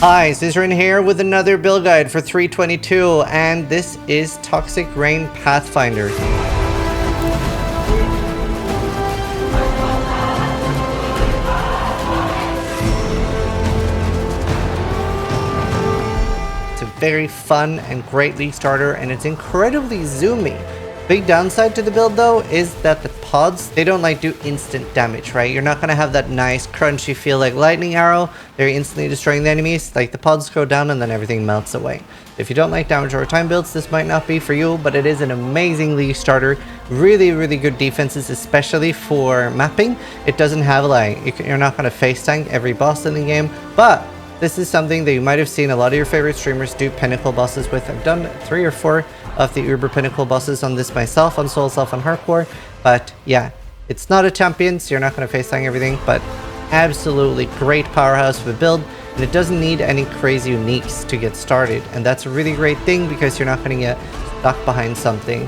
Hi, Zizaran here with another build guide for 3.22, and this is Toxic Rain Pathfinder. It's a very fun and great league starter, and it's incredibly zoomy. Big downside to the build though is that the pods, they don't like do instant damage, right? You're not gonna have that nice crunchy feel like lightning arrow. They're instantly destroying the enemies. Like the pods go down and then everything melts away. If you don't like damage over time builds, this might not be for you, but it is an amazing league starter. Really good defenses, especially for mapping. It doesn't have like, you're not gonna face tank every boss in the game, but this is something that you might have seen a lot of your favorite streamers do pinnacle bosses with. I've done 3 or 4 of the Uber pinnacle bosses on this myself, on Soul Self and Hardcore. But yeah, it's not a champion, so you're not going to face tank everything, but absolutely great powerhouse of a build. And it doesn't need any crazy uniques to get started. And that's a really great thing because you're not going to get stuck behind something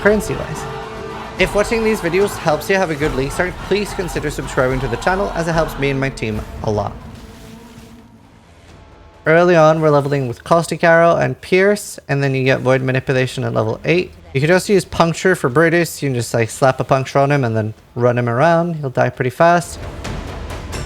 currency-wise. If watching these videos helps you have a good league start, please consider subscribing to the channel as it helps me and my team a lot. Early on, we're leveling with Caustic Arrow and Pierce, and then you get Void Manipulation at level 8. You could also use Puncture for Brutus. You can just like slap a puncture on him and then run him around. He'll die pretty fast.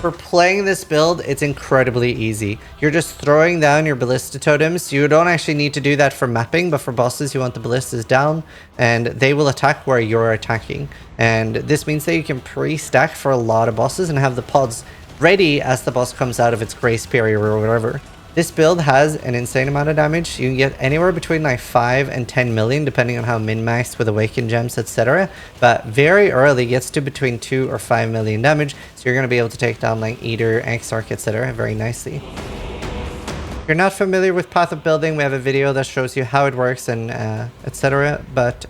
For playing this build, it's incredibly easy. You're just throwing down your Ballista Totems. You don't actually need to do that for mapping, but for bosses, you want the Ballistas down, and they will attack where you're attacking. And this means that you can pre-stack for a lot of bosses and have the pods ready as the boss comes out of its grace period or whatever. This build has an insane amount of damage. You can get anywhere between like 5 and 10 million depending on how min-maxed with awakened gems, etc. But very early gets to between 2 or 5 million damage, so you're going to be able to take down like Eater, Exarch, etc. very nicely. If you're not familiar with Path of Building, we have a video that shows you how it works and etc. But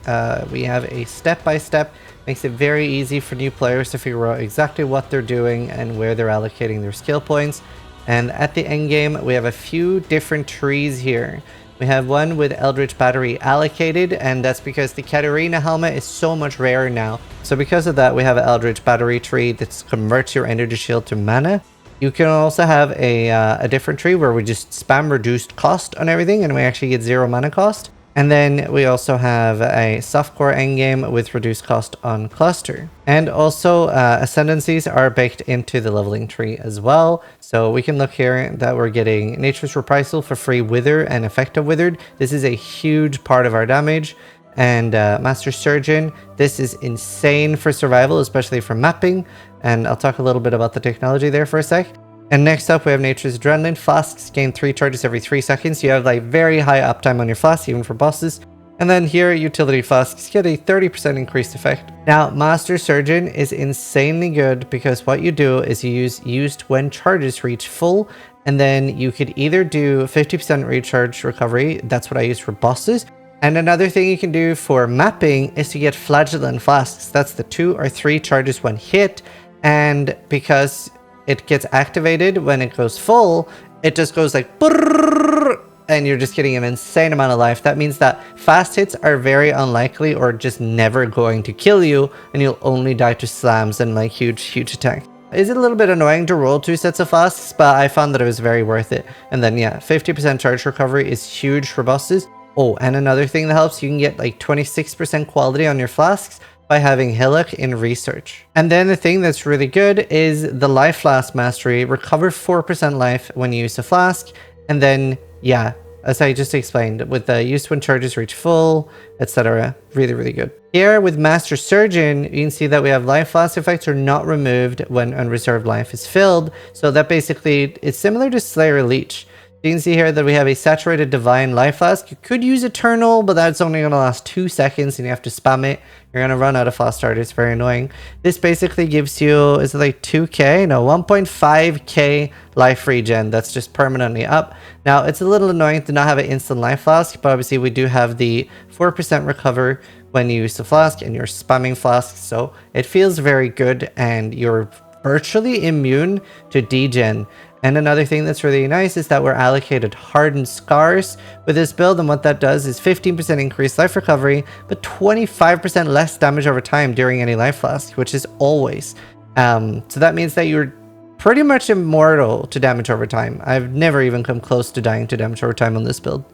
we have a step-by-step. Makes it very easy for new players to figure out exactly what they're doing and where they're allocating their skill points. And at the end game, we have a few different trees here. We have one with Eldritch Battery allocated, and that's because the Katarina helmet is so much rarer now. So because of that, we have an Eldritch Battery tree that converts your energy shield to mana. You can also have a different tree where we just spam reduced cost on everything, and we actually get 0 mana cost. And then we also have a softcore endgame with reduced cost on cluster. And also ascendancies are baked into the leveling tree as well. So we can look here that we're getting Nature's Reprisal for free Wither and Effective Withered. This is a huge part of our damage. And Master Surgeon, this is insane for survival, especially for mapping. And I'll talk a little bit about the technology there for a sec. And next up, we have Nature's Adrenaline. Flasks gain 3 charges every 3 seconds. You have like very high uptime on your flasks, even for bosses. And then here, Utility Flasks get a 30% increased effect. Now, Master Surgeon is insanely good because what you do is you use used when charges reach full. And then you could either do 50% recharge recovery. That's what I use for bosses. And another thing you can do for mapping is to get Flagellant Flasks. That's the 2 or 3 charges when hit. And because it gets activated when it goes full, it just goes like brrrr, and you're just getting an insane amount of life. That means that fast hits are very unlikely or just never going to kill you, and you'll only die to slams and like huge attacks. Is it a little bit annoying to roll 2 sets of flasks, but I found that it was very worth it. And then yeah, 50% charge recovery is huge for bosses. Oh, and another thing that helps, you can get like 26% quality on your flasks by having Hillock in research. And then the thing that's really good is the Life Flask Mastery. Recover 4% life when you use a flask. And then, yeah, as I just explained, with the use when charges reach full, etc. Really good. Here with Master Surgeon, you can see that we have Life Flask effects are not removed when unreserved life is filled. So that basically, it's similar to Slayer Leech. You can see here that we have a Saturated Divine Life Flask. You could use Eternal, but that's only going to last 2 seconds and you have to spam it. You're going to run out of fast start. It's very annoying. This basically gives you, is it like 2k? No, 1.5k life regen. That's just permanently up. Now, it's a little annoying to not have an instant life flask, but obviously we do have the 4% recover when you use the flask and you're spamming flasks. So it feels very good and you're virtually immune to degen. And another thing that's really nice is that we're allocated Hardened Scars with this build, and what that does is 15% increased life recovery, but 25% less damage over time during any life flask, which is always. So that means that you're pretty much immortal to damage over time. I've never even come close to dying to damage over time on this build.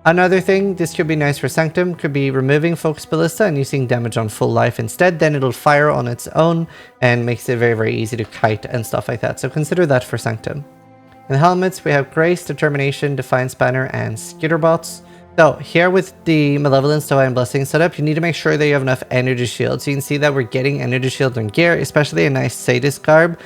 Another thing, this could be nice for Sanctum, could be removing Focus Ballista and using damage on full life instead. Then it'll fire on its own and makes it very, very easy to kite and stuff like that. So consider that for Sanctum. In the helmets, we have Grace, Determination, Defiance Banner, and Skitterbots. So here with the Malevolence, Divine Blessing setup, you need to make sure that you have enough energy shield. So you can see that we're getting energy shield on gear, especially a nice Sadist garb.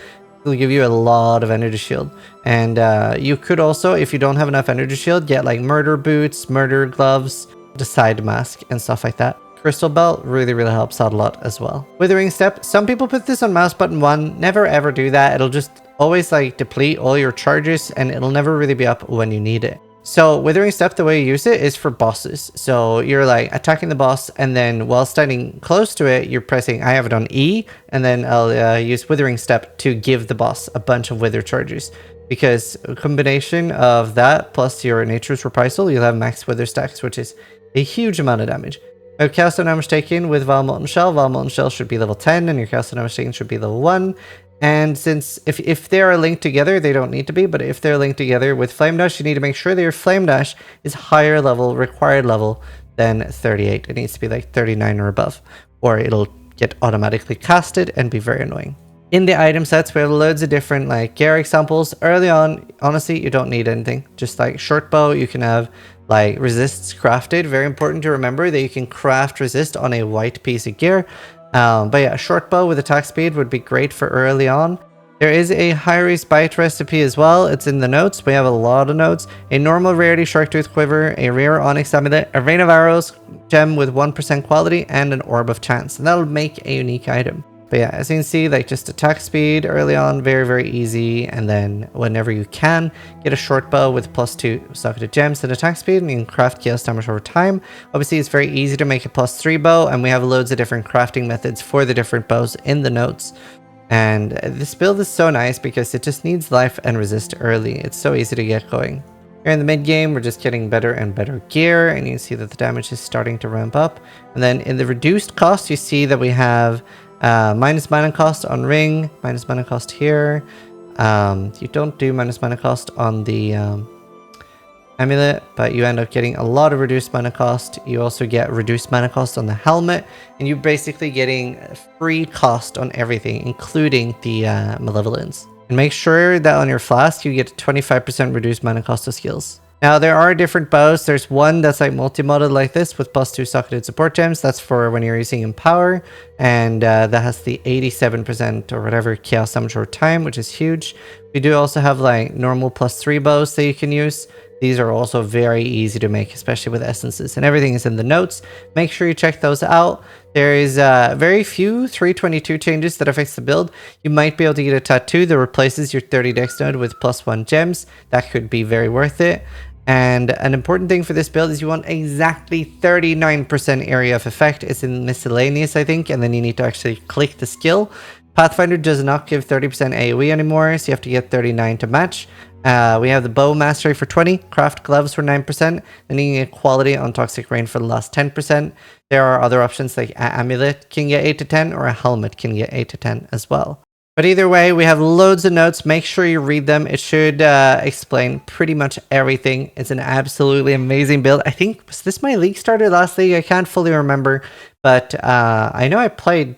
It'll give you a lot of energy shield. And you could also, if you don't have enough energy shield, get like murder boots, murder gloves, the side mask, and stuff like that. Crystal Belt really, really helps out a lot as well. Withering Step, some people put this on mouse button 1. Never ever do that. It'll just always like deplete all your charges and it'll never really be up when you need it. So Withering Step, the way you use it is for bosses. So you're like attacking the boss and then while standing close to it, you're pressing, I have it on E, and then I'll use Withering Step to give the boss a bunch of wither charges. Because a combination of that plus your Nature's Reprisal, you'll have max wither stacks, which is a huge amount of damage. We have Chaos Damage taken with Vile Molten Shell. Vile Molten Shell should be level 10 and your Chaos Damage taken should be level 1. And since if they are linked together, they don't need to be, but if they're linked together with Flame Dash, you need to make sure that your Flame Dash is higher level, required level than 38. It needs to be like 39 or above, or it'll get automatically casted and be very annoying. In the item sets, we have loads of different like gear examples. Early on, honestly, you don't need anything. Just like short bow, you can have like resists crafted. Very important to remember that you can craft resist on a white piece of gear. But yeah, a short bow with attack speed would be great for early on. There is a Hyries Bite recipe as well. It's in the notes. We have a lot of notes. A normal rarity Sharktooth Quiver, a rare Onyx Amulet, a Rain of Arrows gem with 1% quality, and an Orb of Chance. And that'll make a unique item. But yeah, as you can see, like just attack speed early on, very, very easy. And then whenever you can, get a short bow with +2 socketed gems and attack speed, and you can craft chaos damage over time. Obviously, it's very easy to make a +3 bow, and we have loads of different crafting methods for the different bows in the notes. And this build is so nice because it just needs life and resist early. It's so easy to get going. Here in the mid game, we're just getting better and better gear, and you can see that the damage is starting to ramp up. And then in the reduced cost, you see that we have minus mana cost on ring, minus mana cost here. You don't do minus mana cost on the amulet, but you end up getting a lot of reduced mana cost. You also get reduced mana cost on the helmet, and you're basically getting free cost on everything, including the malevolence. And make sure that on your flask, you get 25% reduced mana cost of skills. Now, there are different bows. There's one that's like multi-modded like this with +2 socketed support gems. That's for when you're using Empower. And that has the 87% or whatever chaos damage over time, which is huge. We do also have like normal +3 bows that you can use. These are also very easy to make, especially with essences. And everything is in the notes. Make sure you check those out. There is very few 3.22 changes that affects the build. You might be able to get a tattoo that replaces your 30 dex node with +1 gems. That could be very worth it. And an important thing for this build is you want exactly 39% area of effect. It's in miscellaneous, I think, and then you need to actually click the skill. Pathfinder does not give 30% AoE anymore, so you have to get 39 to match. We have the bow mastery for 20, craft gloves for 9%, then you can get quality on Toxic Rain for the last 10%. There are other options like an amulet can get 8 to 10, or a helmet can get 8 to 10 as well. But either way, we have loads of notes. Make sure you read them. It should explain pretty much everything. It's an absolutely amazing build. I think, was this my league starter last league? I can't fully remember, but I know I played,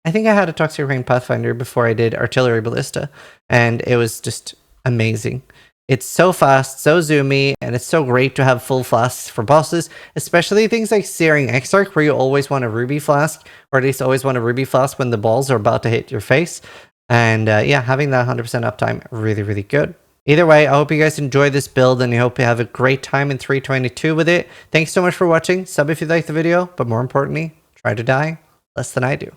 I think I had a Toxic Rain Pathfinder before I did Artillery Ballista, and it was just amazing. It's so fast, so zoomy, and it's so great to have full flasks for bosses, especially things like Searing Exarch, where you always want a ruby flask, or at least always want a ruby flask when the balls are about to hit your face. And yeah, having that 100% uptime, really, really good. Either way, I hope you guys enjoy this build, and I hope you have a great time in 3.22 with it. Thanks so much for watching. Sub if you liked the video, but more importantly, try to die less than I do.